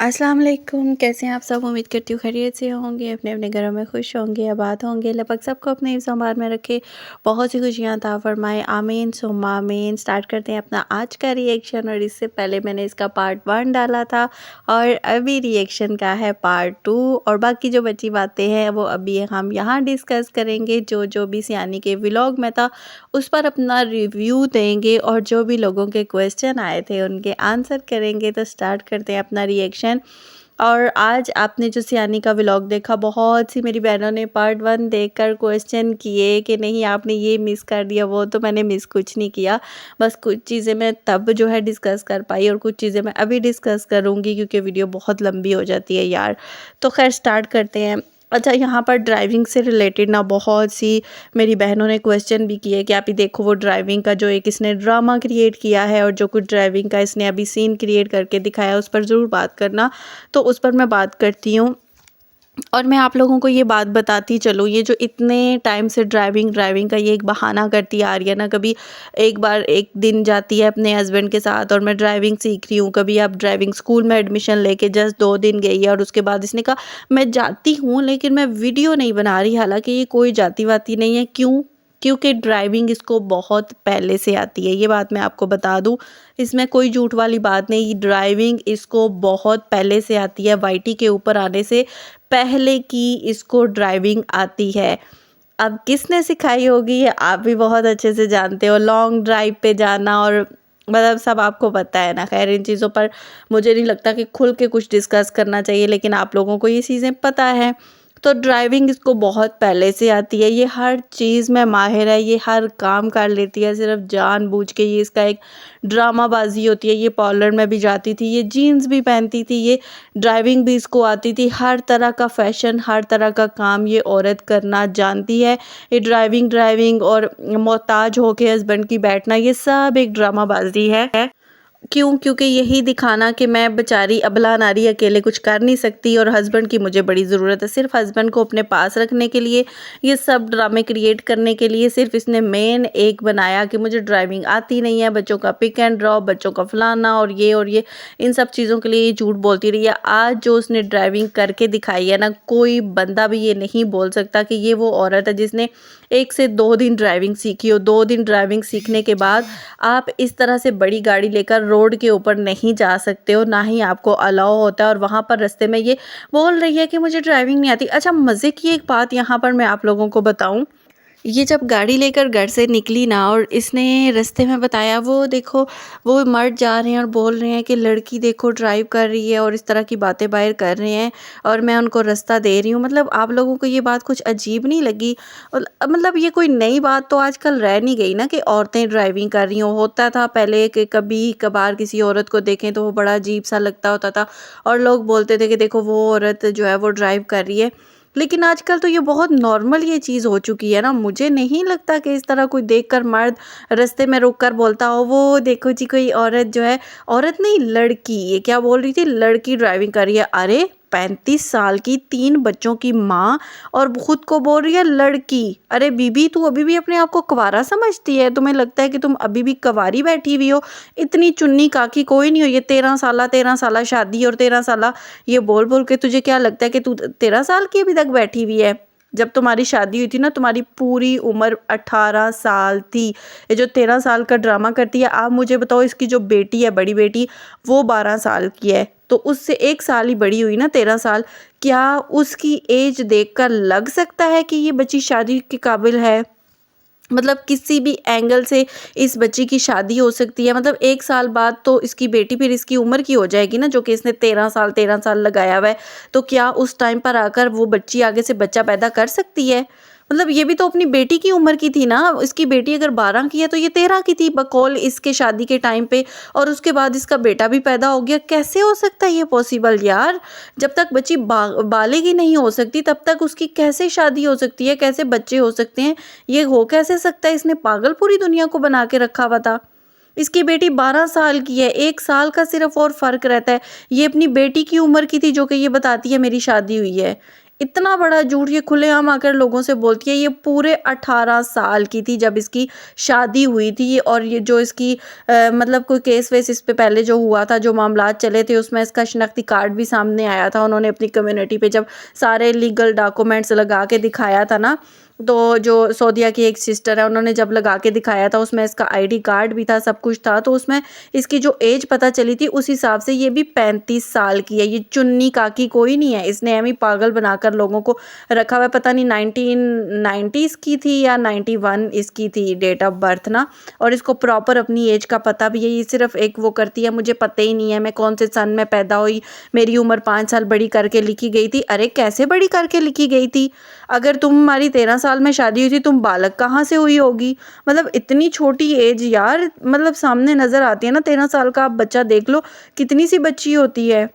अस्सलाम वालेकुम, कैसे हैं आप सब। उम्मीद करती हूँ खैरियत से होंगे, अपने अपने घरों में खुश होंगे, आबाद होंगे। लगभग सबको अपने हिफ्ज़-ओ-अमान में रखे, बहुत सी खुशियाँ अता फ़रमाए। आमीन सुम्मा आमीन। स्टार्ट करते हैं अपना आज का रिएक्शन। और इससे पहले मैंने इसका पार्ट 1 डाला था और अभी रिएक्शन का है पार्ट 2। और बाकी जो बची बातें हैं वो अभी हम यहाँ डिस्कस करेंगे। जो जो भी सियानी के व्लॉग में था उस पर अपना रिव्यू देंगे और जो भी लोगों के क्वेश्चन आए थे उनके आंसर करेंगे। तो स्टार्ट करते हैं अपना रिएक्शन। और आज आपने जो सियानी का व्लॉग देखा, बहुत सी मेरी बहनों ने पार्ट 1 देखकर क्वेश्चन किए कि नहीं आपने ये मिस कर दिया। वो तो मैंने मिस कुछ नहीं किया, बस कुछ चीज़ें मैं तब जो है डिस्कस कर पाई और कुछ चीज़ें मैं अभी डिस्कस करूँगी क्योंकि वीडियो बहुत लंबी हो जाती है यार। तो खैर स्टार्ट करते हैं। अच्छा, यहाँ पर ड्राइविंग से रिलेटेड ना बहुत सी मेरी बहनों ने क्वेश्चन भी किए कि आप ही देखो वो ड्राइविंग का जो एक इसने ड्रामा क्रिएट किया है और जो कुछ ड्राइविंग का इसने अभी सीन क्रिएट करके दिखाया उस पर ज़रूर बात करना। तो उस पर मैं बात करती हूँ। और मैं आप लोगों को ये बात बताती चलूँ, ये जो इतने टाइम से ड्राइविंग का ये एक बहाना करती आ रही है ना, कभी एक बार एक दिन जाती है अपने हस्बैंड के साथ और मैं ड्राइविंग सीख रही हूँ, कभी आप ड्राइविंग स्कूल में एडमिशन लेके जस्ट 2 दिन गई है और उसके बाद इसने कहा मैं जाती हूँ लेकिन मैं वीडियो नहीं बना रही। हालांकि ये कोई जाती वाती नहीं है। क्यों? क्योंकि ड्राइविंग इसको बहुत पहले से आती है, ये बात मैं आपको बता दूं। इसमें कोई झूठ वाली बात नहीं, ड्राइविंग इसको बहुत पहले से आती है। वाईटी के ऊपर आने से पहले की इसको ड्राइविंग आती है। अब किसने सिखाई होगी ये आप भी बहुत अच्छे से जानते हो। लॉन्ग ड्राइव पे जाना और मतलब सब आपको पता है ना। खैर इन चीज़ों पर मुझे नहीं लगता कि खुल के कुछ डिस्कस करना चाहिए, लेकिन आप लोगों को ये चीज़ें पता है। तो ड्राइविंग इसको बहुत पहले से आती है, ये हर चीज़ में माहिर है, ये हर काम कर लेती है सिर्फ जानबूझ के। ये इसका एक ड्रामाबाजी होती है। ये पार्लर में भी जाती थी, ये जीन्स भी पहनती थी, ये ड्राइविंग भी इसको आती थी। हर तरह का फैशन, हर तरह का काम ये औरत करना जानती है। ये ड्राइविंग और मोहताज होके हस्बैंड की बैठना, ये सब एक ड्रामाबाजी है। क्यों? क्योंकि यही दिखाना कि मैं बेचारी अबला नारी अकेले कुछ कर नहीं सकती और हस्बैंड की मुझे बड़ी ज़रूरत है। सिर्फ हस्बैंड को अपने पास रखने के लिए, ये सब ड्रामे क्रिएट करने के लिए सिर्फ इसने मेन एक बनाया कि मुझे ड्राइविंग आती नहीं है, बच्चों का पिक एंड ड्रॉप, बच्चों का फलाना और ये इन सब चीज़ों के लिए ये झूठ बोलती रही है। आज जो उसने ड्राइविंग करके दिखाई है ना, कोई बंदा भी ये नहीं बोल सकता कि ये वो औरत है जिसने 1 से 2 दिन ड्राइविंग सीखी हो। 2 दिन ड्राइविंग सीखने के बाद आप इस तरह से बड़ी गाड़ी लेकर रोड के ऊपर नहीं जा सकते हो, ना ही आपको अलाउ होता है। और वहाँ पर रास्ते में ये बोल रही है कि मुझे ड्राइविंग नहीं आती। अच्छा, मज़े की एक बात यहाँ पर मैं आप लोगों को बताऊँ। ये जब गाड़ी लेकर घर से निकली ना और इसने रास्ते में बताया, वो देखो वो मर्द जा रहे हैं और बोल रहे हैं कि लड़की देखो ड्राइव कर रही है और इस तरह की बातें बाहर कर रहे हैं और मैं उनको रास्ता दे रही हूँ। मतलब आप लोगों को ये बात कुछ अजीब नहीं लगी? और मतलब ये कोई नई बात तो आजकल रह नहीं गई ना कि औरतें ड्राइविंग कर रही हों। होता था पहले कि कभी कभार किसी औरत को देखें तो वो बड़ा अजीब सा लगता होता था और लोग बोलते थे कि देखो वो औरत जो है वो ड्राइव कर रही है। लेकिन आजकल तो ये बहुत नॉर्मल ये चीज़ हो चुकी है ना। मुझे नहीं लगता कि इस तरह कोई देखकर मर्द रास्ते में रुक कर बोलता हो वो देखो जी कोई औरत जो है, औरत नहीं लड़की, ये क्या बोल रही थी, लड़की ड्राइविंग कर रही है। अरे 35 साल की 3 बच्चों की माँ और खुद को बोल रही है लड़की। अरे बीबी, तू अभी भी अपने आप को कुंवारा समझती है? तुम्हें लगता है कि तुम अभी भी कुंवारी बैठी हुई हो? इतनी चुन्नी काकी कोई नहीं हो। ये 13 साल शादी और 13 साल ये बोल बोल के तुझे क्या लगता है कि तू 13 साल की अभी तक बैठी हुई है? जब तुम्हारी शादी हुई थी ना, तुम्हारी पूरी उम्र 18 साल थी। ये जो 13 साल का ड्रामा करती है, आप मुझे बताओ इसकी जो बेटी है, बड़ी बेटी, वो 12 साल की है, तो उससे 1 साल ही बड़ी हुई ना, 13 साल। क्या उसकी एज देखकर लग सकता है कि ये बच्ची शादी के काबिल है? मतलब किसी भी एंगल से इस बच्ची की शादी हो सकती है। मतलब 1 साल बाद तो इसकी बेटी फिर इसकी उम्र की हो जाएगी ना, जो कि इसने 13 साल लगाया हुआ है। तो क्या उस टाइम पर आकर वो बच्ची आगे से बच्चा पैदा कर सकती है? मतलब ये भी तो अपनी बेटी की उम्र की थी ना। इसकी बेटी अगर 12 की है तो ये 13 की थी बकौल इसके शादी के टाइम पे, और उसके बाद इसका बेटा भी पैदा हो गया। कैसे हो सकता है ये पॉसिबल यार? जब तक बच्ची बालिग ही नहीं हो सकती तब तक उसकी कैसे शादी हो सकती है, कैसे बच्चे हो सकते हैं? ये हो कैसे सकता है? इसने पागल पूरी दुनिया को बना के रखा हुआ था। इसकी बेटी 12 साल की है, 1 साल का सिर्फ और फ़र्क रहता है। ये अपनी बेटी की उम्र की थी जो कि ये बताती है मेरी शादी हुई है। इतना बड़ा झूठ ये खुलेआम आकर लोगों से बोलती है। ये पूरे 18 साल की थी जब इसकी शादी हुई थी, और ये जो इसकी मतलब कोई केस वेस इस पे पहले जो हुआ था, जो मामलात चले थे, उसमें इसका शनाख्ती कार्ड भी सामने आया था। उन्होंने अपनी कम्युनिटी पे जब सारे लीगल डॉक्यूमेंट्स लगा के दिखाया था ना, तो जो सऊदीया की एक सिस्टर है, उन्होंने जब लगा के दिखाया था, उसमें इसका आईडी कार्ड भी था, सब कुछ था। तो उसमें इसकी जो एज पता चली थी, उस हिसाब से ये भी 35 साल की है। ये चुन्नी काकी कोई नहीं है, इसने एम ही पागल बनाकर लोगों को रखा हुआ है। पता नहीं 1990s की थी या 91 इसकी थी डेट ऑफ बर्थ ना, और इसको प्रॉपर अपनी एज का पता भी है। ये सिर्फ एक वो करती है, मुझे पता ही नहीं है मैं कौन से सन में पैदा हुई, मेरी उम्र 5 साल बड़ी करके लिखी गई थी। अरे कैसे बड़ी करके लिखी गई थी? अगर तुम्हारी 13 साल में शादी हुई थी, तुम बालक कहाँ से हुई होगी? मतलब इतनी छोटी एज यार, मतलब सामने नज़र आती है ना। 13 साल का आप बच्चा देख लो, कितनी सी बच्ची होती है।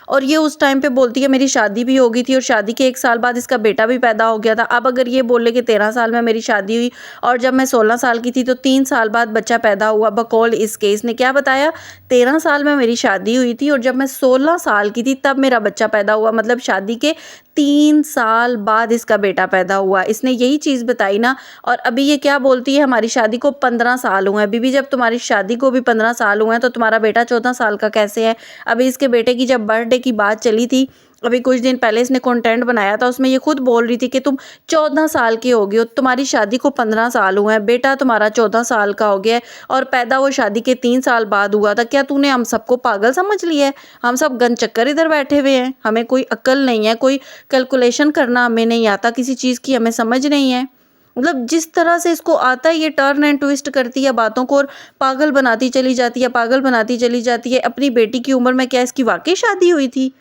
और ये उस टाइम पे बोलती है मेरी शादी भी हो गई थी, और शादी के 1 साल बाद इसका बेटा भी पैदा हो गया था। अब अगर ये बोले कि 13 साल में मेरी शादी हुई और जब मैं 16 साल की थी तो 3 साल बाद बच्चा पैदा हुआ, बकौल इस केस ने क्या बताया, 13 साल में मेरी शादी हुई थी और जब मैं 16 साल की थी तब मेरा बच्चा पैदा हुआ, मतलब शादी के 3 साल बाद इसका बेटा पैदा हुआ। इसने यही चीज़ बताई ना। और अभी ये क्या बोलती है, हमारी शादी को 15 साल हुए हैं। बीबी, जब तुम्हारी शादी को भी 15 साल हुए हैं तो तुम्हारा बेटा 14 साल का कैसे है? अभी इसके बेटे की जब बर्थडे की बात चली थी, अभी कुछ दिन पहले इसने कंटेंट बनाया था, उसमें ये खुद बोल रही थी कि तुम 14 साल की हो गई हो, तुम्हारी शादी को 15 साल हुए हैं, बेटा तुम्हारा 14 साल का हो गया है और पैदा वो शादी के 3 साल बाद हुआ था। क्या तूने हम सबको पागल समझ लिया है? हम सब गन चक्कर इधर बैठे हुए हैं, हमें कोई अक्ल नहीं है, कोई कैलकुलेशन करना हमें नहीं आता, किसी चीज़ की हमें समझ नहीं है। मतलब जिस तरह से इसको आता है, ये टर्न एंड ट्विस्ट करती है बातों को और पागल बनाती चली जाती है, पागल बनाती चली जाती है। अपनी बेटी की उम्र में क्या इसकी वाकई शादी हुई थी?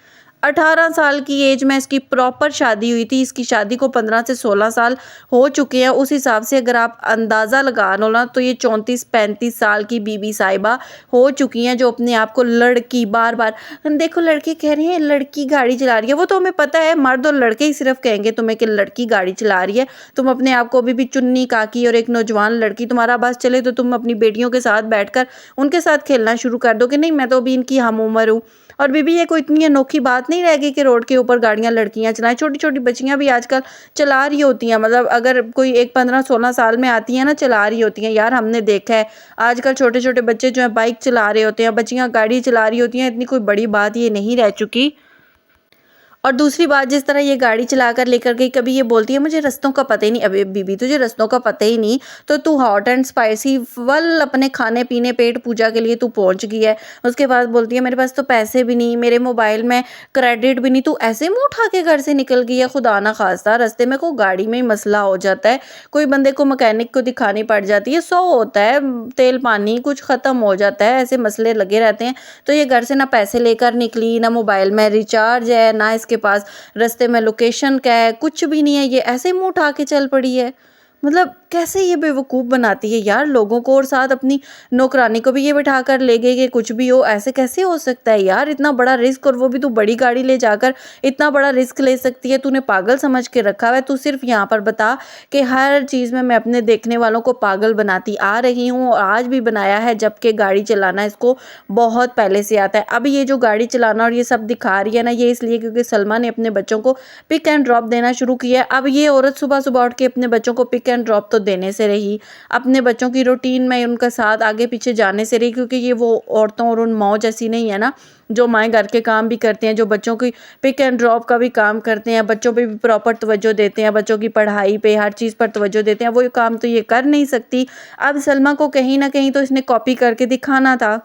18 साल की एज में इसकी प्रॉपर शादी हुई थी। इसकी शादी को 15 से 16 साल हो चुके हैं। उस हिसाब से अगर आप अंदाज़ा लगा लो ना, तो ये 34-35 साल की बीबी साहिबा हो चुकी हैं, जो अपने आप को लड़की बार बार देखो, लड़के कह रहे हैं लड़की गाड़ी चला रही है। वो तो हमें पता है, मर्द और लड़के ही सिर्फ कहेंगे तुम्हें कि लड़की गाड़ी चला रही है। तुम अपने आप को अभी भी चुन्नी काकी और एक नौजवान लड़की, तुम्हारा बस चले तो तुम अपनी बेटियों के साथ बैठकर उनके साथ खेलना शुरू कर दो कि नहीं मैं तो अभी इनकी हम उम्र हूँ। और बीबी, ये कोई इतनी अनोखी बात नहीं रह गई कि रोड के ऊपर गाड़ियाँ लड़कियाँ चलाएं। छोटी छोटी बच्चियाँ भी आजकल चला रही होती हैं, मतलब अगर कोई एक 15-16 साल में आती हैं ना, चला रही होती हैं। यार हमने देखा है आजकल छोटे छोटे बच्चे जो है बाइक चला रहे होते हैं, बच्चियाँ गाड़ी चला रही होती हैं। इतनी कोई बड़ी बात ये नहीं रह चुकी। और दूसरी बात, जिस तरह ये गाड़ी चलाकर लेकर गई, कभी ये बोलती है मुझे रास्तों का पता ही नहीं। अबे बीबी, तुझे रास्तों का पता ही नहीं तो तू हॉट एंड स्पाइसी फल अपने खाने पीने पेट पूजा के लिए तू पहुंच गई है। उसके बाद बोलती है मेरे पास तो पैसे भी नहीं, मेरे मोबाइल में क्रेडिट भी नहीं। तू ऐसे मुंह उठा के घर से निकल गई है। खुदा ना खास्ता रास्ते में कोई गाड़ी में ही मसला हो जाता है, कोई बंदे को मैकेनिक को दिखानी पड़ जाती है, 100 होता है, तेल पानी कुछ ख़त्म हो जाता है, ऐसे मसले लगे रहते हैं। तो ये घर से ना पैसे लेकर निकली, ना मोबाइल में रिचार्ज है, ना इसके पास रास्ते में लोकेशन क्या है, कुछ भी नहीं है। ये ऐसे मुंह उठा के चल पड़ी है। मतलब कैसे ये बेवकूफ़ बनाती है यार लोगों को, और साथ अपनी नौकरानी को भी ये बिठा कर ले गई कि कुछ भी हो। ऐसे कैसे हो सकता है यार, इतना बड़ा रिस्क, और वो भी तू बड़ी गाड़ी ले जाकर इतना बड़ा रिस्क ले सकती है? तूने पागल समझ के रखा हुआ है। तू सिर्फ यहाँ पर बता कि हर चीज़ में मैं अपने देखने वालों को पागल बनाती आ रही हूँ, और आज भी बनाया है, जबकि गाड़ी चलाना इसको बहुत पहले से आता है। अब ये जो गाड़ी चलाना और ये सब दिखा रही है ना, ये इसलिए क्योंकि सलमा ने अपने बच्चों को पिक एंड ड्रॉप देना शुरू किया है। अब ये औरत सुबह सुबह उठ के अपने बच्चों को पिक एंड ड्रॉप तो देने से रही, अपने बच्चों की रूटीन में उनका साथ आगे पीछे जाने से रही, क्योंकि ये वो औरतों और उन माओ जैसी नहीं है ना, जो माएँ घर के काम भी करते हैं, जो बच्चों की पिक एंड ड्रॉप का भी काम करते हैं, बच्चों पे भी प्रॉपर तवज्जो देते हैं, बच्चों की पढ़ाई पे हर चीज़ पर तवज्जो देते हैं। वो काम तो ये कर नहीं सकती। अब सलमा को कहीं ना कहीं तो इसने कॉपी करके दिखाना था।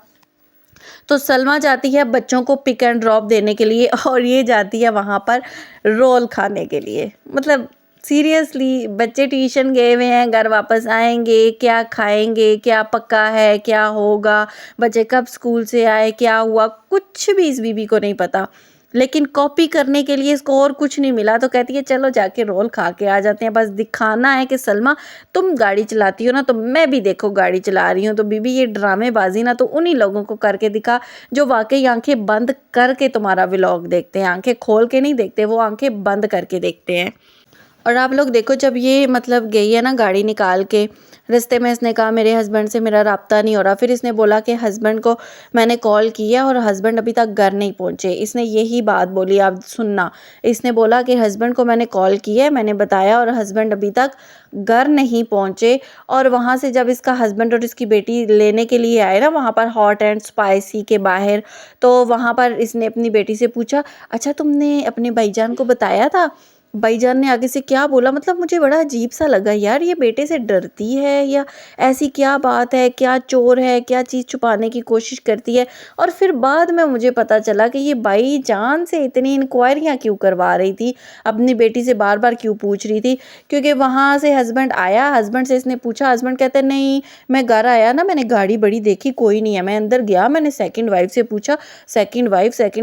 तो सलमा जाती है बच्चों को पिक एंड ड्रॉप देने के लिए, और ये जाती है वहाँ पर रोल खाने के लिए। मतलब सीरियसली, बच्चे ट्यूशन गए हुए हैं, घर वापस आएंगे, क्या खाएंगे, क्या पका है, क्या होगा, बच्चे कब स्कूल से आए, क्या हुआ, कुछ भी इस बीबी को नहीं पता। लेकिन कॉपी करने के लिए इसको और कुछ नहीं मिला, तो कहती है चलो जाके रोल खा के आ जाते हैं। बस दिखाना है कि सलमा तुम गाड़ी चलाती हो ना, तो मैं भी देखो गाड़ी चला रही हूँ। तो बीबी, ये ड्रामेबाजी ना तो उन्हीं लोगों को करके दिखा जो वाकई आंखें बंद करके तुम्हारा व्लॉग देखते हैं। आंखें खोल के नहीं देखते, वो आंखें बंद करके देखते हैं। और आप लोग देखो, जब ये मतलब गई है ना गाड़ी निकाल के, रास्ते में इसने कहा मेरे हस्बैंड से मेरा राब्ता नहीं हो रहा। फिर इसने बोला कि हस्बैंड को मैंने कॉल किया और हस्बैंड अभी तक घर नहीं पहुँचे। इसने यही बात बोली, आप सुनना। इसने बोला कि हस्बैंड को मैंने कॉल किया है, मैंने बताया, और हस्बैंड अभी तक घर नहीं पहुँचे। और वहाँ से जब इसका हस्बैंड और इसकी बेटी लेने के लिए आए ना वहाँ पर हॉट एंड स्पाइसी के बाहर, तो वहाँ पर इसने अपनी बेटी से पूछा, अच्छा तुमने अपने भाईजान को बताया था? भाईजान ने आगे से क्या बोला, मतलब मुझे बड़ा अजीब सा लगा यार, ये बेटे से डरती है या ऐसी क्या बात है, क्या चोर है, क्या चीज़ छुपाने की कोशिश करती है। और फिर बाद में मुझे पता चला कि ये भाईजान से इतनी इंक्वायरियाँ क्यों करवा रही थी, अपनी बेटी से बार बार क्यों पूछ रही थी। क्योंकि वहाँ से हस्बैंड आया, हस्बैंड से इसने पूछा, हस्बैंड कहते नहीं, मैं घर आया ना, मैंने गाड़ी बड़ी देखी, कोई नहीं है। मैं अंदर गया, मैंने सेकंड वाइफ से पूछा, सेकंड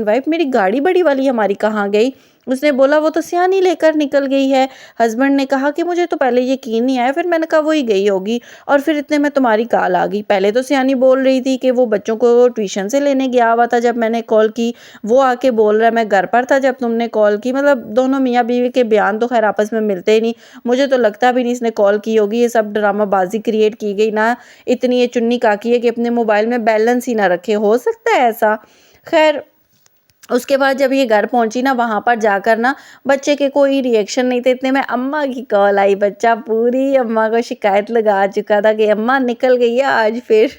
वाइफ मेरी गाड़ी बड़ी वाली हमारी कहाँ गई? उसने बोला वो तो सियानी लेकर निकल गई है। हस्बैंड ने कहा कि मुझे तो पहले यकीन नहीं आया, फिर मैंने कहा वही गई होगी, और फिर इतने में तुम्हारी कॉल आ गई। पहले तो सियानी बोल रही थी कि वो बच्चों को ट्यूशन से लेने गया हुआ था जब मैंने कॉल की, वो आके बोल रहा है मैं घर पर था जब तुमने कॉल की। मतलब दोनों मियाँ बीवी के बयान तो खैर आपस में मिलते ही नहीं। मुझे तो लगता भी नहीं इसने कॉल की होगी, ये सब ड्रामाबाजी क्रिएट की गई ना। इतनी ये चुन्नी काकी है कि अपने मोबाइल में बैलेंस ही ना रखे, हो सकता है ऐसा। खैर उसके बाद जब ये घर पहुंची ना, वहाँ पर जाकर ना बच्चे के कोई रिएक्शन नहीं थे। इतने में अम्मा की कॉल आई। बच्चा पूरी अम्मा को शिकायत लगा चुका था कि अम्मा निकल गई है आज फिर।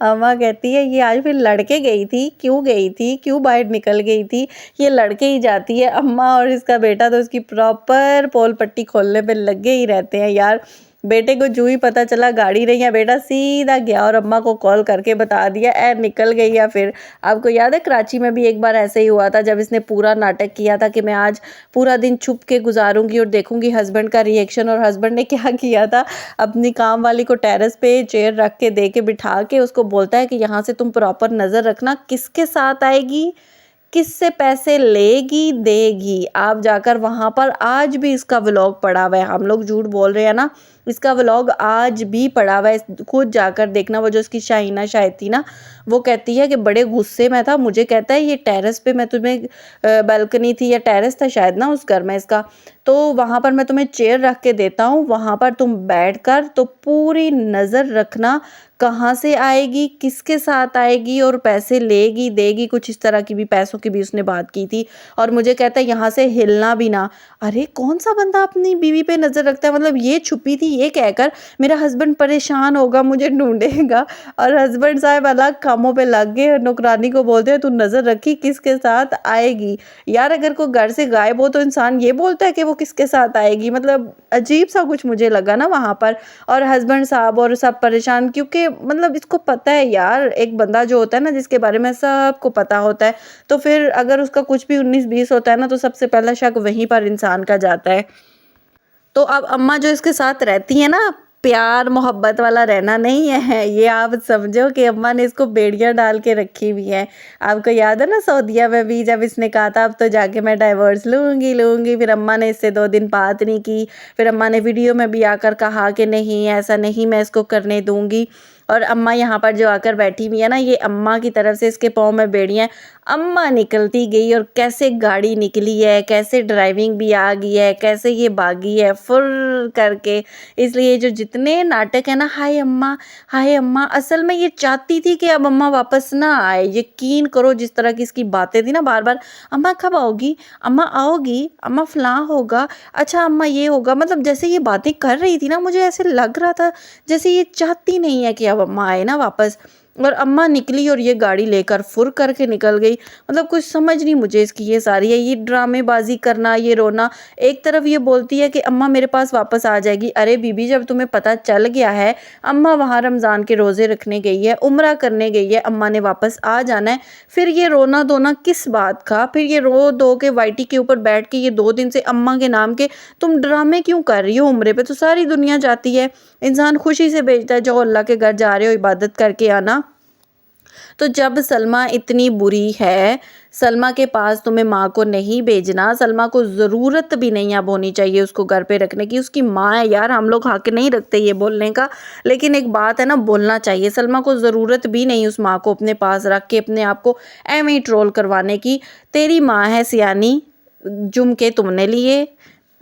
अम्मा कहती है ये आज फिर लड़के गई थी, क्यों गई थी, क्यों बाहर निकल गई थी, ये लड़के ही जाती है। अम्मा और इसका बेटा तो उसकी प्रॉपर पोल पट्टी खोलने पे लगे ही रहते हैं यार। बेटे को जो ही पता चला गाड़ी नहीं है, बेटा सीधा गया और अम्मा को कॉल करके बता दिया, ए निकल गई है। फिर आपको याद है कराची में भी एक बार ऐसे ही हुआ था, जब इसने पूरा नाटक किया था कि मैं आज पूरा दिन छुप के गुजारूंगी और देखूंगी हस्बैंड का रिएक्शन। और हस्बैंड ने क्या किया था, अपनी काम वाली को टेरेस पे चेयर रख के दे के बिठा के उसको बोलता है कि यहाँ से तुम प्रॉपर नज़र रखना, किसके साथ आएगी, किससे पैसे लेगी देगी। आप जाकर वहाँ पर, आज भी इसका व्लॉग पड़ा हुआ है, हम लोग झूठ बोल रहे हैं ना, इसका व्लॉग आज भी पड़ा हुआ है, खुद जाकर देखना। वो जो इसकी शाहीना शायद थी ना, वो कहती है कि बड़े गुस्से में था, मुझे कहता है ये टेरेस पे मैं तुम्हें, बालकनी थी या टेरेस था शायद ना उस घर में इसका, तो वहाँ पर मैं तुम्हें चेयर रख के देता हूँ, वहाँ पर तुम बैठकर तो पूरी नज़र रखना कहाँ से आएगी, किसके साथ आएगी, और पैसे लेगी देगी। कुछ इस तरह की भी, पैसों की भी उसने बात की थी। और मुझे कहता है यहाँ से हिलना भी ना। अरे कौन सा बंदा अपनी बीवी पे नज़र रखता है, मतलब ये छुपी थी ये कहकर मेरा हस्बैंड परेशान होगा, मुझे ढूंढेगा, और हस्बैंड साहब अलग कामों पे लग गए, नौकरानी को बोलते हैं तू नज़र रखी किसके साथ आएगी। यार अगर कोई घर से गायब हो तो इंसान ये बोलता है कि वो किसके साथ आएगी, मतलब अजीब सा कुछ मुझे लगा ना वहाँ पर। और हस्बैंड साहब और सब परेशान, क्योंकि मतलब इसको पता है यार, एक बंदा जो होता है ना जिसके बारे में सबको पता होता है, तो फिर अगर उसका कुछ भी 19-20 होता है ना, तो सबसे पहला शक वहीं पर इंसान का जाता है। तो अब अम्मा जो इसके साथ रहती है ना, प्यार मोहब्बत वाला रहना नहीं है ये, आप समझो कि अम्मा ने इसको बेड़ियां डाल के रखी हुई है। आपको याद है ना सऊदीया में भी जब इसने कहा था अब तो जाके मैं डाइवोर्स लूंगी, फिर अम्मा ने इससे 2 दिन बात नहीं की। फिर अम्मा ने वीडियो में भी आकर कहा कि नहीं ऐसा नहीं, मैं इसको करने दूंगी। और अम्मा यहाँ पर जो आकर बैठी हुई है ना, ये अम्मा की तरफ से इसके पाँव में बेड़ियाँ। अम्मा निकलती गई और कैसे गाड़ी निकली है, कैसे ड्राइविंग भी आ गई है, कैसे ये भागी है फुर करके। इसलिए जो जितने नाटक है ना, हाय अम्मा हाय अम्मा, असल में ये चाहती थी कि अब अम्मा वापस ना आए। यकीन करो जिस तरह की इसकी बातें थी ना, बार बार अम्मा कब आओगी, अम्मा आओगी, अम्मा फलां होगा, अच्छा अम्मा ये होगा, मतलब जैसे ये बातें कर रही थी ना, मुझे ऐसे लग रहा था जैसे ये चाहती नहीं है कि अब अम्मा आए ना वापस। और अम्मा निकली और ये गाड़ी लेकर फुर करके निकल गई। मतलब कुछ समझ नहीं मुझे इसकी ये सारी है, ये ड्रामेबाजी करना, ये रोना। एक तरफ ये बोलती है कि अम्मा मेरे पास वापस आ जाएगी। अरे बीबी जब तुम्हें पता चल गया है अम्मा वहाँ रमज़ान के रोज़े रखने गई है, उम्रा करने गई है, अम्मा ने वापस आ जाना है, फिर ये रोना धोना किस बात का। फिर ये रो धो के वाइटी के ऊपर बैठ के ये 2 दिन से अम्मा के नाम के तुम ड्रामे क्यों कर रही हो। उम्रे पे तो सारी दुनिया जाती है, इंसान खुशी से भेजता है, जाओ अल्लाह के घर जा रहे हो इबादत करके आना। तो जब सलमा इतनी बुरी है, सलमा के पास तुम्हें माँ को नहीं भेजना, सलमा को ज़रूरत भी नहीं अब होनी चाहिए उसको घर पे रखने की, उसकी माँ है यार, हम लोग हक नहीं रखते ये बोलने का, लेकिन एक बात है ना, बोलना चाहिए। सलमा को ज़रूरत भी नहीं उस माँ को अपने पास रख के अपने आप को एवं ही ट्रोल करवाने की। तेरी माँ है सियानी, जुम के तुमने लिए,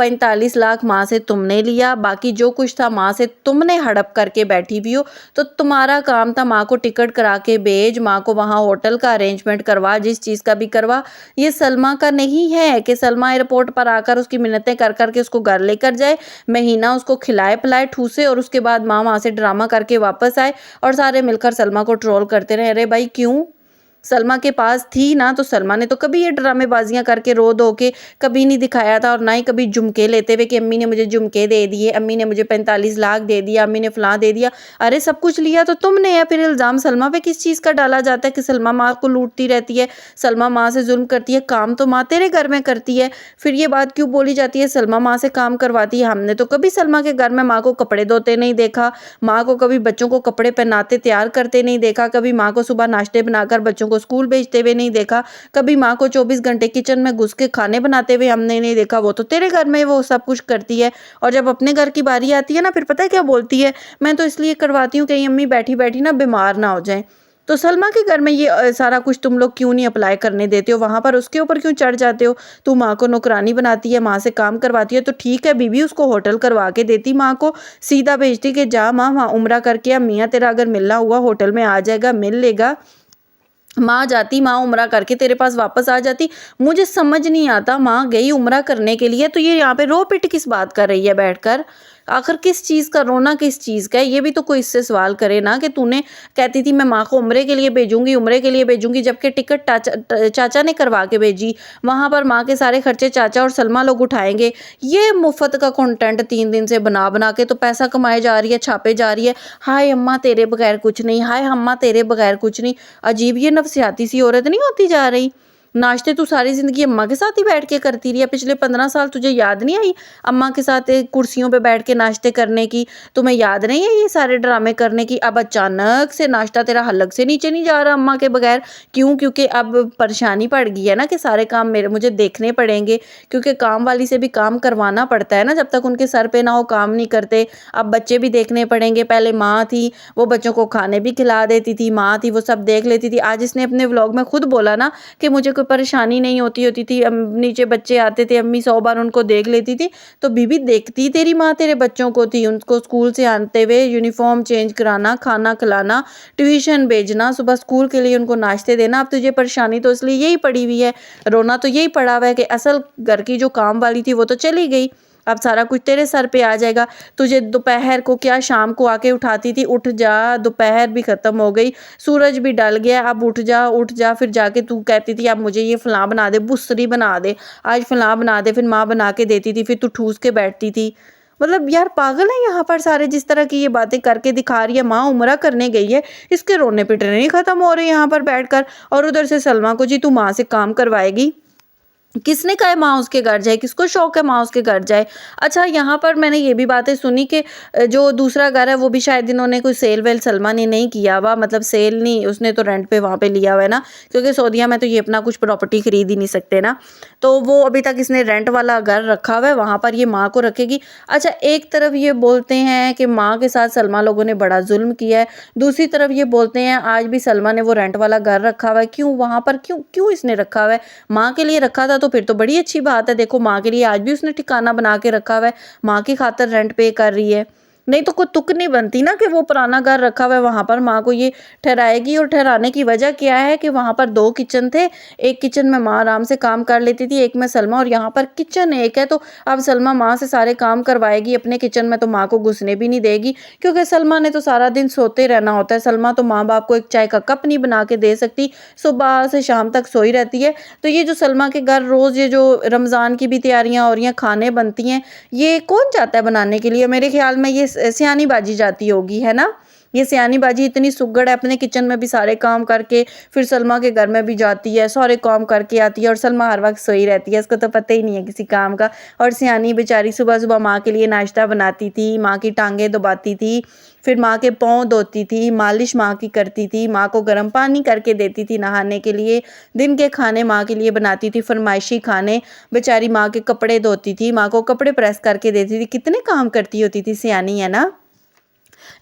45 लाख माँ से तुमने लिया, बाकी जो कुछ था माँ से तुमने हड़प करके बैठी हुई हो। तो तुम्हारा काम था माँ को टिकट करा के भेज, माँ को वहाँ होटल का अरेंजमेंट करवा, जिस चीज़ का भी करवा। ये सलमा का नहीं है कि सलमा एयरपोर्ट पर आकर उसकी मिन्नतें कर करके उसको घर लेकर जाए, महीना उसको खिलाए पिलाए ठूसे, और उसके बाद माँ वहाँ से ड्रामा करके वापस आए और सारे मिलकर सलमा को ट्रोल करते रहे। अरे भाई क्यों? सलमा के पास थी ना, तो सलमा ने तो कभी ये ड्रामेबाजियां करके रो धो के कभी नहीं दिखाया था, और ना ही कभी झुमके लेते हुए कि अम्मी ने मुझे झुमके दे दिए, अम्मी ने मुझे 45 लाख दे दिया, अम्मी ने फलां दे दिया। अरे सब कुछ लिया तो तुमने है, फिर इल्ज़ाम सलमा पे किस चीज़ का डाला जाता है कि सलमा माँ को लूटती रहती है, सलमा माँ से जुल्म करती है? काम तो माँ तेरे घर में करती है, फिर ये बात क्यों बोली जाती है सलमा माँ से काम करवाती है? हमने तो कभी सलमा के घर में माँ को कपड़े धोते नहीं देखा, माँ को कभी बच्चों को कपड़े पहनाते तैयार करते नहीं देखा, कभी माँ को सुबह नाश्ते बनाकर बच्चों को स्कूल भेजते हुए नहीं देखा, कभी माँ को 24 घंटे किचन में घुस के खाने बनाते हुए हमने नहीं देखा। वो तो तेरे घर में वो सब कुछ करती है, और जब अपने घर की बारी आती है ना, फिर पता है क्या बोलती है? मैं तो इसलिए करवाती हूँ कहीं अम्मी बैठी बैठी ना बीमार ना हो जाए। तो सलमा के घर में ये सारा कुछ तुम लोग क्यों नहीं अप्लाई करने देते हो? वहां पर उसके ऊपर क्यों चढ़ जाते हो? तू माँ को नौकरानी बनाती है, माँ से काम करवाती है, तो ठीक है बीबी, उसको होटल करवा के देती, माँ को सीधा भेजती कि जा माँ वहाँ उम्रा करके आ, मियाँ तेरा अगर मिलना हुआ होटल में आ जाएगा, मिल लेगा। माँ जाती, माँ उम्रा करके तेरे पास वापस आ जाती। मुझे समझ नहीं आता, माँ गई उम्रा करने के लिए तो ये यहाँ पे रो पिट किस बात कर रही है बैठकर? आखिर किस चीज़ का रोना, किस चीज़ का है? ये भी तो कोई इससे सवाल करे ना कि तूने कहती थी मैं माँ को उम्रे के लिए भेजूंगी, उम्रे के लिए भेजूंगी, जबकि टिकट चाचा ने करवा के भेजी, वहां पर माँ के सारे खर्चे चाचा और सलमा लोग उठाएंगे। ये मुफ्त का कंटेंट 3 दिन से बना बना के तो पैसा कमाए जा रही है, छापे जा रही है। हाय अम्मा तेरे बगैर कुछ नहीं, हाय अम्मा तेरे बगैर कुछ नहीं। अजीब ये नफसियाती सी औरत नहीं होती जा रही? नाश्ते तू सारी जिंदगी अम्मा के साथ ही बैठ के करती रही है, पिछले 15 साल तुझे याद नहीं आई अम्मा के साथ कुर्सियों पे बैठ के नाश्ते करने की? तुम्हें याद नहीं है ये सारे ड्रामे करने की? अब अचानक से नाश्ता तेरा हलक से नीचे नहीं जा रहा अम्मा के बगैर? क्यों? क्योंकि अब परेशानी पड़ गई है ना कि सारे काम मेरे मुझे देखने पड़ेंगे, क्योंकि काम वाली से भी काम करवाना पड़ता है ना, जब तक उनके सर पे ना हो काम नहीं करते। अब बच्चे भी देखने पड़ेंगे। पहले माँ थी, वो बच्चों को खाने भी खिला देती थी, माँ थी वो सब देख लेती थी। आज इसने अपने व्लॉग में खुद बोला ना कि मुझे कोई परेशानी नहीं होती होती थी, नीचे बच्चे आते थे, अम्मी 100 बार उनको देख लेती थी। तो बीबी देखती तेरी माँ तेरे बच्चों को थी, उनको स्कूल से आते हुए यूनिफॉर्म चेंज कराना, खाना खिलाना, ट्यूशन भेजना, सुबह स्कूल के लिए उनको नाश्ते देना। अब तुझे परेशानी तो इसलिए यही पड़ी हुई है, रोना तो यही पड़ा हुआ है कि असल घर की जो काम वाली थी वो तो चली गई, अब सारा कुछ तेरे सर पे आ जाएगा। तुझे दोपहर को क्या शाम को आके उठाती थी, उठ जा, दोपहर भी खत्म हो गई, सूरज भी डल गया, अब उठ जा उठ जा। फिर जाके तू कहती थी अब मुझे ये फलां बना दे, बुसरी बना दे, आज फलां बना दे, फिर माँ बना के देती थी, फिर तू ठूस के बैठती थी। मतलब यार पागल है यहाँ पर सारे, जिस तरह की ये बातें करके दिखा रही है। माँ उम्रा करने गई है, इसके रोने पिटने नहीं खत्म हो रहे यहाँ पर बैठकर, और उधर से सलमा को जी तू माँ से काम करवाएगी। किसने कहा है माँ उसके घर जाए? किसको शौक है माँ उसके घर जाए? अच्छा यहाँ पर मैंने ये भी बातें सुनी कि जो दूसरा घर है वो भी शायद इन्होंने कोई सेल वेल सलमा ने नहीं किया हुआ, मतलब सेल नहीं, उसने तो रेंट पे वहाँ पे लिया हुआ है ना, क्योंकि सऊदीया में तो ये अपना कुछ प्रॉपर्टी खरीद ही नहीं सकते ना। तो वो अभी तक इसने रेंट वाला घर रखा हुआ है, वहाँ पर ये माँ को रखेगी। अच्छा एक तरफ ये बोलते हैं कि माँ के साथ सलमा लोगों ने बड़ा जुल्म किया है, दूसरी तरफ ये बोलते हैं आज भी सलमा ने वो रेंट वाला घर रखा हुआ है। क्यों वहाँ पर, क्यों क्यों इसने रखा हुआ है? माँ के लिए रखा था तो फिर तो बड़ी अच्छी बात है। देखो माँ के लिए आज भी उसने ठिकाना बना के रखा हुआ है, माँ की खातिर रेंट पे कर रही है। नहीं तो कोई तुक नहीं बनती ना कि वो पुराना घर रखा हुआ है वहां पर माँ को ये ठहराएगी। और ठहराने की वजह क्या है कि वहां पर 2 किचन थे, एक किचन में माँ आराम से काम कर लेती थी, एक में सलमा, और यहाँ पर किचन एक है। तो अब सलमा माँ से सारे काम करवाएगी अपने किचन में, तो माँ को घुसने भी नहीं देगी, क्योंकि सलमा ने तो सारा दिन सोते रहना होता है। सलमा तो माँ बाप को एक चाय का कप नहीं बना के दे सकती, सुबह से शाम तक सोई रहती है। तो ये जो सलमा के घर रोज़ ये जो रमज़ान की भी तैयारियां हो रही हैं, खाने बनती हैं, ये कौन चाहता है बनाने के लिए? मेरे ख्याल में ये सियानी बाजी जाती होगी, है ना? ये सियानी बाजी इतनी सुगड़ है, अपने किचन में भी सारे काम करके फिर सलमा के घर में भी जाती है, सारे काम करके आती है, और सलमा हर वक्त सोई रहती है, इसको तो पता ही नहीं है किसी काम का। और सियानी बेचारी सुबह सुबह माँ के लिए नाश्ता बनाती थी, माँ की टांगें दबाती थी, फिर माँ के पाँव धोती थी, मालिश माँ की करती थी, माँ को गर्म पानी करके देती थी नहाने के लिए, दिन के खाने माँ के लिए बनाती थी, फरमाइशी खाने, बेचारी माँ के कपड़े धोती थी, माँ को कपड़े प्रेस करके देती थी। कितने काम करती होती थी सियानी, है ना?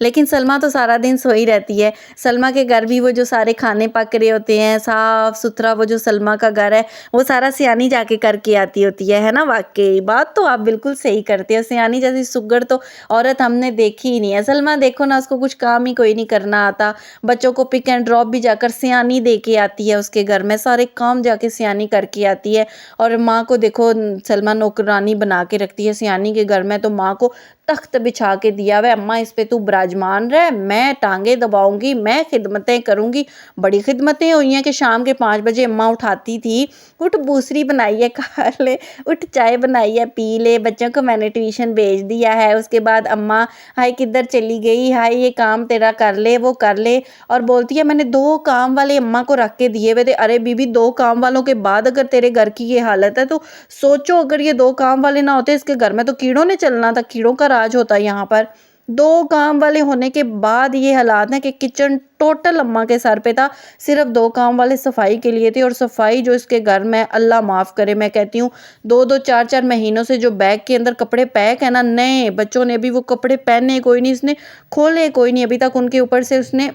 लेकिन सलमा तो सारा दिन सोई रहती है। सलमा के घर भी वो जो सारे खाने पक रहे होते हैं, साफ-सुथरा वो जो सलमा का घर है, वो सारा सियानी जाके करके आती होती है ना? वाक़ई, बात तो आप बिल्कुल सही करते हो। सियानी जैसी सुघड़ तो औरत हमने देखी ही नहीं है। सलमा देखो ना, उसको कुछ काम ही कोई नहीं करना आता। बच्चों को पिक एंड ड्रॉप भी जाकर सियानी दे के आती है उसके घर में, सारे काम जाके सियानी करके आती है। और माँ को देखो, सलमा नौकरानी बना के रखती है सियानी के घर में, तो माँ को तख्त बिछा के दिया हुआ है, अम्मा इस पे तू विराजमान रह, मैं टांगे दबाऊंगी, मैं खिदमतें करूंगी। बड़ी खिदमतें हुई हैं कि शाम के 5 बजे अम्मा उठाती थी, उठ बूसरी बनाई है खा ले, उठ चाय बनाई है पी ले, बच्चों को मैंने ट्यूशन भेज दिया है। उसके बाद अम्मा हाय किधर चली गई, हाय ये काम तेरा कर ले, वो कर ले। और बोलती है मैंने 2 काम वाले अम्मा को रख के दिए हुए थे। अरे बीबी, 2 काम वालों के बाद अगर तेरे घर की ये हालत है तो सोचो, अगर ये 2 काम वाले ना होते इसके घर में तो कीड़ों ने चलना था, कीड़ों का राज होता यहाँ पर। 2 काम वाले होने के बाद ये हालात हैं कि किचन टोटल अम्मा के सर पे था। सिर्फ 2 काम वाले सफाई के लिए थे, और सफाई जो इसके घर में, अल्लाह माफ़ करे, मैं कहती हूँ 2-2 4-4 महीनों से जो बैग के अंदर कपड़े पैक है ना, नए बच्चों ने अभी वो कपड़े पहने कोई नहीं, इसने खोले कोई नहीं अभी तक, उनके ऊपर से उसने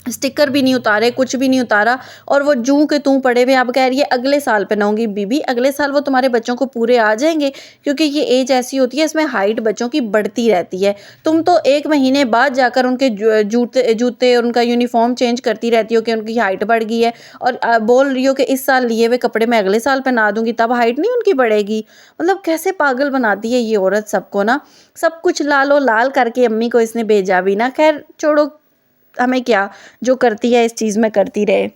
स्टिकर भी नहीं उतारे, कुछ भी नहीं उतारा, और वो जूं के तूं पड़े हुए। अब कह रही है अगले साल पहनाऊंगी। बीबी, अगले साल वो तुम्हारे बच्चों को पूरे आ जाएंगे, क्योंकि ये एज ऐसी होती है, इसमें हाइट बच्चों की बढ़ती रहती है। तुम तो 1 महीने बाद जाकर उनके जूते जूते और उनका यूनिफॉर्म चेंज करती रहती हो कि उनकी हाइट बढ़ गई है, और बोल रही हो कि इस साल लिए हुए कपड़े मैं अगले साल पहना दूंगी, तब हाइट नहीं उनकी बढ़ेगी। मतलब कैसे पागल बनाती है ये औरत सबको ना। सब कुछ लालो लाल करके अम्मी को इसने भेजा भी ना। खैर छोड़ो, हमें क्या, जो करती है इस चीज़ में करती रहे।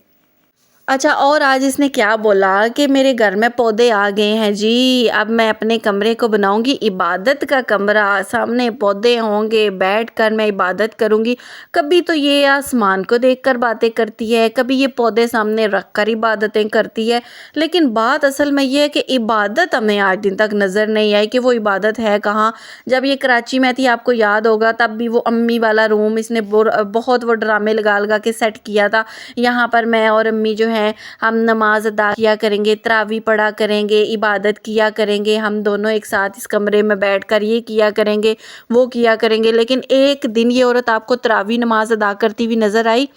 अच्छा, और आज इसने क्या बोला कि मेरे घर में पौधे आ गए हैं जी, अब मैं अपने कमरे को बनाऊंगी इबादत का कमरा, सामने पौधे होंगे, बैठकर मैं इबादत करूंगी। कभी तो ये आसमान को देखकर बातें करती है, कभी ये पौधे सामने रखकर इबादतें करती है। लेकिन बात असल में ये है कि इबादत हमें आज दिन तक नज़र नहीं आई कि वो इबादत है कहाँ। जब ये कराची में थी, आपको याद होगा, तब भी वो अम्मी वाला रूम इसने बहुत वो ड्रामे लगा लगा के सेट किया था। यहाँ पर मैं और अम्मी जो है हम नमाज अदा किया करेंगे, तरावी पढ़ा करेंगे, इबादत किया करेंगे, हम दोनों एक साथ इस कमरे में बैठकर ये किया करेंगे, वो किया करेंगे। लेकिन एक दिन ये औरत आपको तरावी नमाज अदा करती हुई नज़र आई?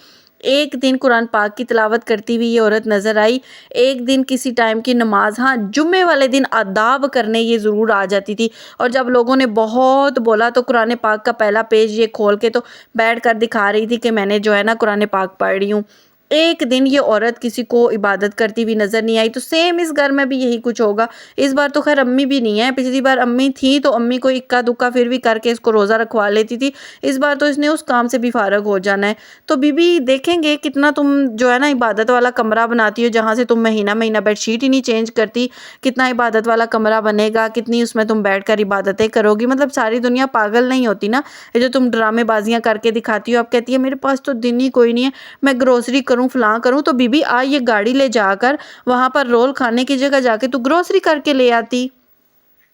एक दिन कुरान पाक की तिलावत करती हुई ये औरत नज़र आई? एक दिन किसी टाइम की नमाज, हाँ जुम्मे वाले दिन आदाब करने ये ज़रूर आ जाती थी। और जब लोगों ने बहुत बोला तो कुरान पाक का पहला पेज ये खोल के तो बैठ कर दिखा रही थी कि मैंने जो है ना कुरान पाक पढ़ रही हूँ। एक दिन ये औरत किसी को इबादत करती हुई नज़र नहीं आई। तो सेम इस घर में भी यही कुछ होगा। इस बार तो खैर अम्मी भी नहीं है, पिछली बार अम्मी थी तो अम्मी को इक्का दुक्का फिर भी करके इसको रोज़ा रखवा लेती थी। इस बार तो इसने उस काम से भी फारग हो जाना है। तो बीबी देखेंगे कितना तुम जो है ना इबादत वाला कमरा बनाती हो, जहाँ से तुम महीना महीना बेडशीट ही नहीं चेंज करती। कितना इबादत वाला कमरा बनेगा, कितनी उसमें तुम बैठ कर इबादतें करोगी। मतलब सारी दुनिया पागल नहीं होती ना, ये जो तुम ड्रामेबाजियाँ करके दिखाती हो। अब कहती है मेरे पास तो दिन ही कोई नहीं है, मैं ग्रोसरी करूँ फलां करूँ। तो बीबी आ ये गाड़ी ले जाकर वहाँ पर रोल खाने की जगह जाके तू ग्रोसरी करके ले आती,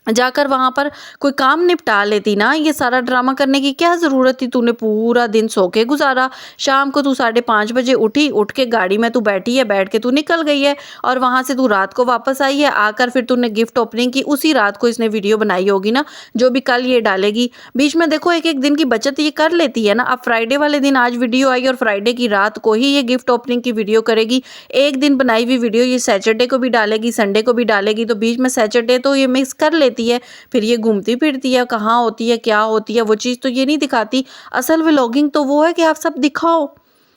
जाकर वहाँ पर कोई काम निपटा लेती ना। ये सारा ड्रामा करने की क्या ज़रूरत थी? तूने पूरा दिन सो के गुजारा, शाम को तू 5:30 बजे उठी, उठ के गाड़ी में तू बैठी है, बैठ के तू निकल गई है, और वहाँ से तू रात को वापस आई है। आकर फिर तूने गिफ्ट ओपनिंग की, उसी रात को इसने वीडियो बनाई होगी ना, जो भी कल ये डालेगी। बीच में देखो एक एक दिन की बचत ये कर लेती है ना। अब फ्राइडे वाले दिन आज वीडियो आई और फ्राइडे की रात को ही ये गिफ्ट ओपनिंग की वीडियो करेगी। एक दिन बनाई हुई वीडियो ये सैटरडे को भी डालेगी, संडे को भी डालेगी, तो बीच में सैटरडे तो ये मिक्स कर लेती है। फिर ये घूमती फिरती है, कहाँ होती है, क्या होती है, वो चीज़ तो ये नहीं दिखाती। असल व्लॉगिंग तो वो है कि आप सब दिखाओ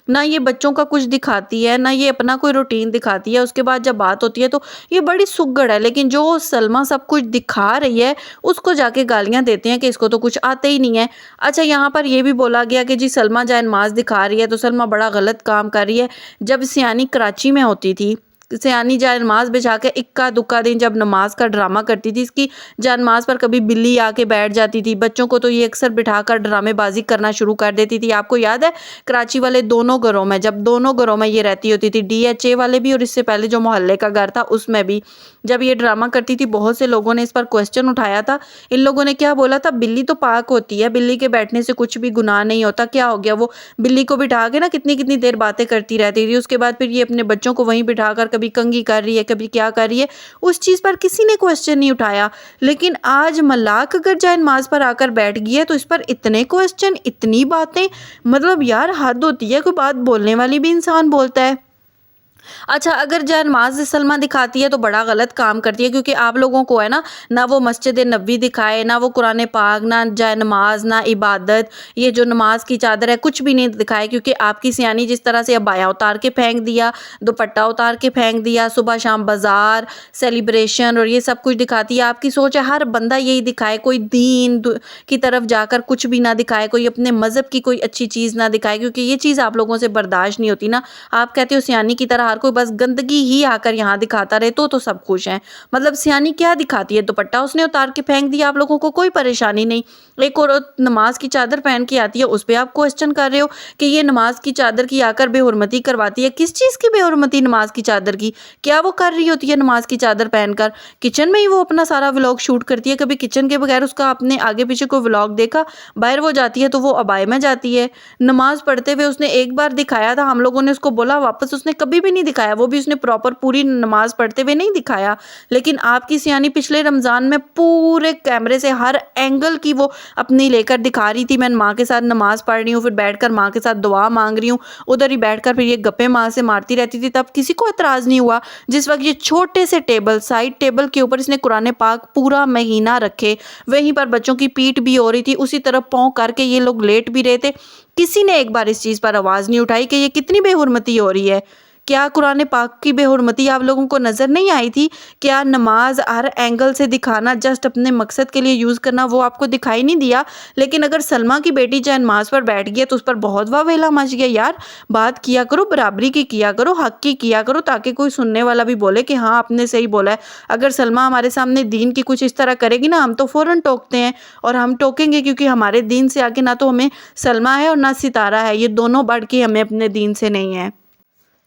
ना। ये बच्चों का कुछ दिखाती है ना, ये अपना कोई रूटीन दिखाती है। उसके बाद जब बात होती है तो ये बड़ी सुघड़ है। लेकिन जो सलमा सब कुछ दिखा रही है उसको जाके गालियां देते हैं कि इसको तो कुछ आते ही नहीं है। अच्छा, यहाँ पर ये भी बोला गया कि जी सलमा जाए नमाज दिखा रही है तो सलमा बड़ा गलत काम कर रही है। जब सियानी कराची में होती थी, सियानी जाए नमाज बिछा के इक्का दुक्का दिन जब नमाज का ड्रामा करती थी, इसकी जाए नमाज पर कभी बिल्ली आके बैठ जाती थी। बच्चों को तो ये अक्सर बिठाकर ड्रामेबाजी करना शुरू कर देती थी। आपको याद है कराची वाले दोनों घरों में, जब दोनों घरों में ये रहती होती थी, DHA वाले भी और इससे पहले जो मोहल्ले का घर था उसमें भी, जब ये ड्रामा करती थी बहुत से लोगों ने इस पर क्वेश्चन उठाया था। इन लोगों ने क्या बोला था, बिल्ली तो पाक होती है, बिल्ली के बैठने से कुछ भी गुनाह नहीं होता, क्या हो गया। वो बिल्ली को बिठा के ना कितनी कितनी देर बातें करती रहती थी। उसके बाद फिर ये अपने बच्चों को वहीं बिठाकर कभी कंघी कर रही है, कभी क्या कर रही है, उस चीज़ पर किसी ने क्वेश्चन नहीं उठाया। लेकिन आज मलाक अगर जाए नमाज़ पर आकर बैठ गई है तो इस पर इतने क्वेश्चन, इतनी बातें, मतलब यार हद होती है, कोई बात बोलने वाली भी इंसान बोलता है। अच्छा, अगर जानमाज़ सलमा दिखाती है तो बड़ा गलत काम करती है, क्योंकि आप लोगों को है ना वो मस्जिद नबी दिखाए, ना वो कुरान पाक, ना जानमाज़, ना इबादत, ये जो नमाज की चादर है कुछ भी नहीं दिखाए, क्योंकि आपकी सियानी जिस तरह से अबाया उतार के फेंक दिया, दुपट्टा उतार के फेंक दिया, सुबह शाम बाज़ार सेलिब्रेशन और ये सब कुछ दिखाती है। आपकी सोच है हर बंदा यही दिखाए, कोई दीन की तरफ जाकर कुछ भी ना दिखाए, कोई अपने मज़हब की कोई अच्छी चीज़ ना दिखाए, क्योंकि ये चीज़ आप लोगों से बर्दाश्त नहीं होती ना। आप कहते हो सियानी की तरह हर कोई बस गंदगी ही आकर यहाँ दिखाता रहे तो सब खुश हैं। मतलब सियानी क्या दिखाती है, दुपट्टा उसने उतार के फेंक दिया, आप लोगों को कोई परेशानी नहीं। एक और नमाज की चादर पहन के आती है, उस पर आप क्वेश्चन कर रहे हो कि ये नमाज की चादर की आकर बेहुरमती करवाती है। किस चीज़ की बेहुरमती नमाज की चादर की? क्या वो कर रही होती है नमाज की चादर पहनकर? किचन में ही वो अपना सारा व्लॉग शूट करती है। कभी किचन के बगैर उसका आपने आगे पीछे कोई व्लॉग देखा? बाहर वो जाती है तो वो अबाए में जाती है। नमाज पढ़ते हुए उसने एक बार दिखाया था, हम लोगों ने उसको बोला, वापस उसने कभी भी नहीं दिखाया, वो भी उसने प्रॉपर पूरी नमाज पढ़ते हुए नहीं दिखाया। लेकिन आपकी सियानी पिछले रमज़ान में पूरे कैमरे से हर एंगल की वो अपनी लेकर दिखा रही थी। मैं माँ के साथ नमाज पढ़ रही हूँ, फिर बैठकर माँ के साथ दुआ मांग रही हूँ, उधर ही बैठकर फिर ये गप्पे माँ से मारती रहती थी। तब किसी को एतराज़ नहीं हुआ। जिस वक्त ये छोटे से टेबल, साइड टेबल के ऊपर इसने कुरान पाक पूरा महीना रखे, वहीं पर बच्चों की पीठ भी हो रही थी, उसी तरफ पाँव करके ये लोग लेट भी रहे थे। किसी ने एक बार इस चीज़ पर आवाज़ नहीं उठाई कि ये कितनी बेहुरमती हो रही है। क्या कुरान पाक की बेहुरमती आप लोगों को नज़र नहीं आई थी? क्या नमाज हर एंगल से दिखाना, जस्ट अपने मकसद के लिए यूज़ करना, वो आपको दिखाई नहीं दिया? लेकिन अगर सलमा की बेटी चाहे नमाज पर बैठ गई है तो उस पर बहुत वावेला मच गया। यार बात किया करो, बराबरी की किया करो, हक की किया करो, ताकि कोई सुनने वाला भी बोले कि हाँ आपने सही बोला है। अगर सलमा हमारे सामने दीन की कुछ इस तरह करेगी ना, हम तो फ़ौरन टोकते हैं, और हम टोकेंगे क्योंकि हमारे दीन से आगे ना तो हमें सलमा है और ना सितारा है, ये दोनों बढ़ के हमें अपने दीन से नहीं है।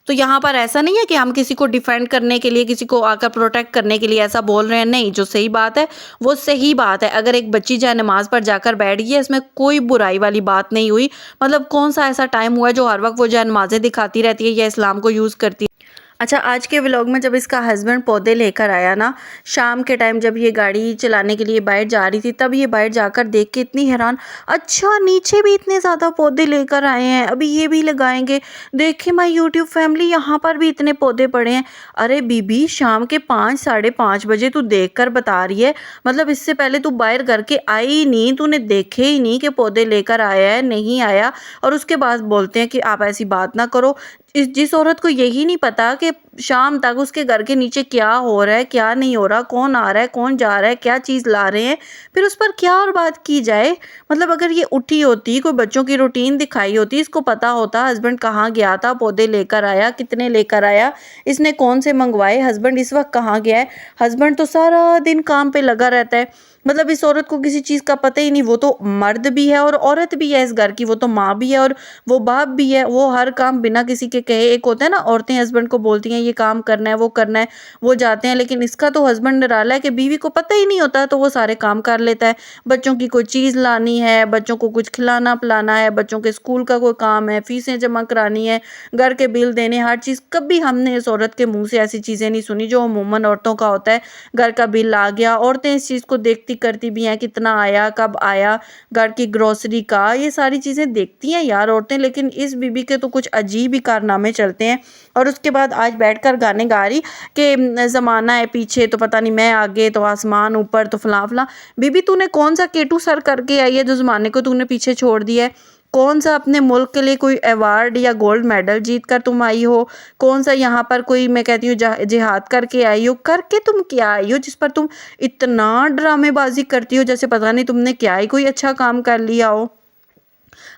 तो यहाँ पर ऐसा नहीं है कि हम किसी को डिफेंड करने के लिए, किसी को आकर प्रोटेक्ट करने के लिए ऐसा बोल रहे हैं, नहीं। जो सही बात है वो सही बात है। अगर एक बच्ची चाहे नमाज पर जाकर बैठ गई है, इसमें कोई बुराई वाली बात नहीं हुई। मतलब कौन सा ऐसा टाइम हुआ है जो हर वक्त वो जो नमाजें दिखाती रहती है या इस्लाम को यूज़ करती है। अच्छा, आज के व्लॉग में जब इसका हस्बैंड पौधे लेकर आया ना, शाम के टाइम जब ये गाड़ी चलाने के लिए बाहर जा रही थी, तब ये बाहर जाकर देख के इतनी हैरान, अच्छा नीचे भी इतने ज़्यादा पौधे लेकर आए हैं, अभी ये भी लगाएंगे। देखिए माय यूट्यूब फैमिली, यहाँ पर भी इतने पौधे पड़े हैं। अरे बीबी, शाम के 5 साढ़े 5 बजे तू देख कर बता रही है, मतलब इससे पहले तू बाहर घर के आई ही नहीं, तूने देखे ही नहीं कि पौधे लेकर आया है नहीं आया, और उसके बाद बोलते हैं कि आप ऐसी बात ना करो। जिस औरत को यही नहीं पता कि शाम तक उसके घर के नीचे क्या हो रहा है, क्या नहीं हो रहा, कौन आ रहा है, कौन जा रहा है, क्या चीज़ ला रहे हैं, फिर उस पर क्या और बात की जाए। मतलब अगर ये उठी होती, कोई बच्चों की रूटीन दिखाई होती, इसको पता होता हस्बैंड कहाँ गया था, पौधे लेकर आया, कितने लेकर आया, इसने कौन से मंगवाए, हस्बैंड इस वक्त कहाँ गया है। हस्बैंड तो सारा दिन काम पे लगा रहता है। मतलब इस औरत को किसी चीज़ का पता ही नहीं। वो तो मर्द भी है और औरत भी है इस घर की, वो तो माँ भी है और वो बाप भी है। वो हर काम बिना किसी के कहे, एक होता है ना औरतें हस्बैंड को बोलती हैं ये काम करना है, वो जाते हैं। लेकिन इसका तो हस्बैंड निराला है कि बीवी को पता ही नहीं होता, तो वो सारे काम कर लेता है। बच्चों की कोई चीज़ लानी है, बच्चों को कुछ खिलाना पिलाना है, बच्चों के स्कूल का कोई काम है, फीसें जमा करानी है, घर के बिल देने, हर चीज़। कभी हमने इस औरत के मुँह से ऐसी चीज़ें नहीं सुनी जो अमूमन औरतों का होता है। घर का बिल आ गया, औरतें इस चीज़ को देखती करती भी हैं, कितना आया, कब आया, घर की ग्रोसरी का, ये सारी चीज़ें देखती हैं यार औरतें। लेकिन इस बीबी के तो कुछ अजीब ही कारनामे चलते हैं। और उसके बाद आज बैठकर गाने गा रही कि ज़माना है पीछे तो पता नहीं मैं आगे, तो आसमान ऊपर, तो फलां फलां। बीबी तूने कौन सा केटू सर करके आई है जो ज़माने को तूने पीछे छोड़ दिया है? कौन सा अपने मुल्क के लिए कोई अवार्ड या गोल्ड मेडल जीत कर तुम आई हो? कौन सा यहाँ पर कोई, मैं कहती हूँ, जिहाद करके आई हो? करके तुम क्या आई हो जिस पर तुम इतना ड्रामेबाजी करती हो, जैसे पता नहीं तुमने क्या ही कोई अच्छा काम कर लिया हो।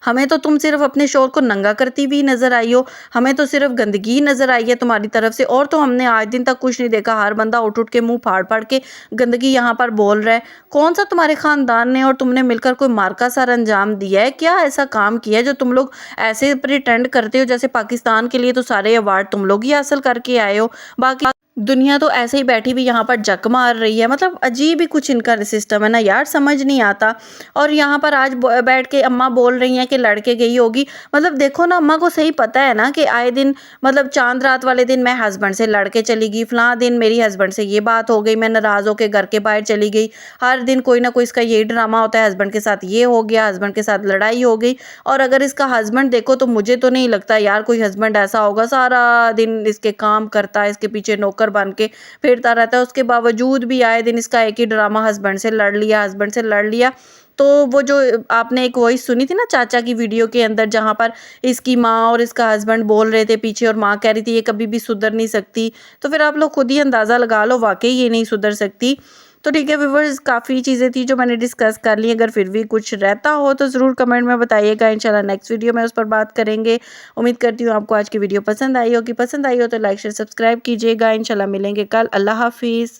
हमें तो तुम सिर्फ अपने शोर को नंगा करती हुई नजर आई हो, हमें तो सिर्फ गंदगी नजर आई है तुम्हारी तरफ से, और तो हमने आज दिन तक कुछ नहीं देखा। हर बंदा उठ उठ के मुंह फाड़ फाड़ के गंदगी यहाँ पर बोल रहा है। कौन सा तुम्हारे खानदान ने और तुमने मिलकर कोई मार्का सा अंजाम दिया है? क्या ऐसा काम किया है जो तुम लोग ऐसे प्रिटेंड करते हो जैसे पाकिस्तान के लिए तो सारे अवार्ड तुम लोग ही हासिल करके आए हो? बाकी दुनिया तो ऐसे ही बैठी भी यहाँ पर जक मार रही है, मतलब अजीब ही कुछ इनका सिस्टम है ना यार, समझ नहीं आता। और यहाँ पर आज बैठ के अम्मा बोल रही हैं कि लड़के गई होगी, मतलब देखो ना, अम्मा को सही पता है ना कि आए दिन, मतलब चांद रात वाले दिन मैं हस्बैंड से लड़के चली गई, फलां दिन मेरी हस्बैंड से ये बात हो गई, मैं नाराज़ होकर घर के बाहर चली गई। हर दिन कोई ना कोई इसका यही ड्रामा होता है, हस्बैंड के साथ ये हो गया, हस्बैंड के साथ लड़ाई हो गई। और अगर इसका हस्बैंड देखो तो मुझे तो नहीं लगता यार कोई हस्बैंड ऐसा होगा, सारा दिन इसके काम करता है, इसके पीछे नौकर बन के फिरता रहता है, उसके बावजूद भी आए दिन इसका एक ही ड्रामा, हस्बैंड से लड़ लिया, हस्बैंड से लड़ लिया। तो वो जो आपने एक वॉइस सुनी थी ना चाचा की वीडियो के अंदर, जहाँ पर इसकी माँ और इसका हस्बैंड बोल रहे थे पीछे, और माँ कह रही थी ये कभी भी सुधर नहीं सकती, तो फिर आप लोग खुद ही अंदाज़ा लगा लो, वाकई ये नहीं सुधर सकती। तो ठीक है व्यूअर्स, काफ़ी चीज़ें थी जो मैंने डिस्कस कर ली, अगर फिर भी कुछ रहता हो तो ज़रूर कमेंट में बताइएगा, इंशाल्लाह नेक्स्ट वीडियो में उस पर बात करेंगे। उम्मीद करती हूँ आपको आज की वीडियो पसंद आई होगी, पसंद आई हो तो लाइक शेयर सब्सक्राइब कीजिएगा। इंशाल्लाह मिलेंगे कल। अल्लाह हाफिज़।